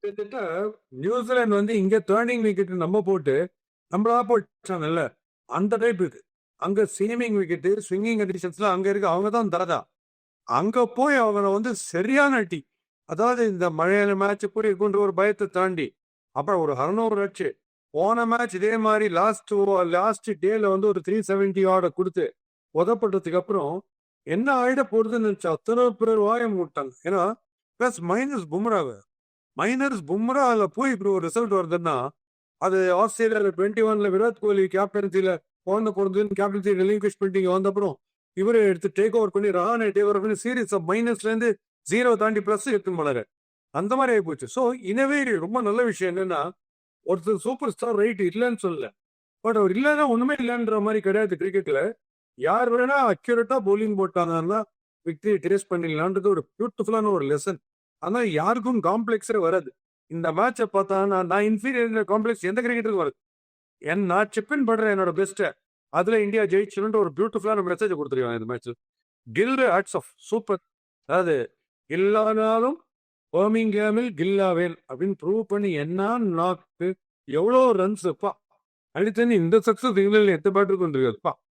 கிட்டத்தட்ட நியூசிலாந்து வந்து இங்க டர்னிங் விக்கெட் நம்ம போட்டு நம்மளா போட்டாங்கல்ல அந்த டைப் இது. அங்க சீமிங் விக்கெட் ஸ்விங்கிங் கண்டிஷன்ஸ்லாம் அங்க இருக்கு. அவங்க தான் தரதா அங்க போய் அவனை வந்து சரியான அடி. அதாவது இந்த மழையில மேட்ச் பூரி இருக்குன்ற ஒரு பயத்தை தாண்டி அப்புறம் ஒரு 600 அடிச்சு போன மேட்ச் இதே மாதிரி லாஸ்ட் டேல வந்து ஒரு 370 ஆட கொடுத்து உதப்பட்டதுக்கு அப்புறம் என்ன ஆயிட போறதுன்னு நினைச்சா அத்தனை பேர் வாயம் விட்டாங்க. ஏன்னா பிளஸ் மைனர்ஸ் பும்ரா அதுல போய் இப்படி ஒரு ரிசல்ட் வருதுன்னா அது ஆஸ்திரேலியாவில் 21 விராட் கோலி கேப்டன்சில குழந்தை பிறந்ததுன்னு கேப்டன்சி ரிலிங்க்விஷ் பண்ணிட்டு வந்த அப்புறம் இவரை எடுத்து டேக் ஓவர் பண்ணி ரஹானை டேக் ஓவர் பண்ணி சீரீஸ் மைனஸ்ல இருந்து 0 தாண்டி பிளஸ் எடுத்துன்னு போனாரு. அந்த மாதிரி ஆகி போச்சு. ஸோ இனவே ரொம்ப நல்ல விஷயம் என்னன்னா ஒருத்தர் சூப்பர் ஸ்டார் ரைட் இல்லைன்னு சொல்லல. பட் அவர் இல்லைன்னா ஒண்ணுமே இல்லைன்ற மாதிரி கிடையாது. கிரிக்கெட்ல யார் வேணா அக்யூரேட்டா பவுலிங் போட்டாங்கன்னா விக்டரி டேஸ்ட் பண்ணிடலான்றது ஒரு பியூட்டிஃபுல்லான ஒரு லெசன். ஆனா யாருக்கும் காம்ப்ளெக்ஸே வராது. இந்த மேட்சை பார்த்தா நான் இன்ஃபீரியர் காம்ப்ளெக்ஸ் எந்த கிரிக்கெட்டுக்கும் வருது. நான் செப்பின் பண்றேன் என்னோட பெஸ்ட்டை. அதுல இந்தியா ஜெயிச்சுன்னு ஒரு பியூட்டிஃபுல்லான மெசேஜ் கொடுத்துருக்காங்க இந்த மேட்ச். கில் ஹேட்ஸ் ஆஃப் சூப்பர். அதாவது இல்லானாலும் பர்மிங்ஹாமில் கில்லாவேல் அப்படின்னு ப்ரூவ் பண்ணி என்ன நாக்கு எவ்வளோ ரன்ஸ் அப்பா அடுத்து இந்த சக்சஸ் இங்கிலாந்து எத்த பேட்டருக்கு வந்துருக்காதுப்பா.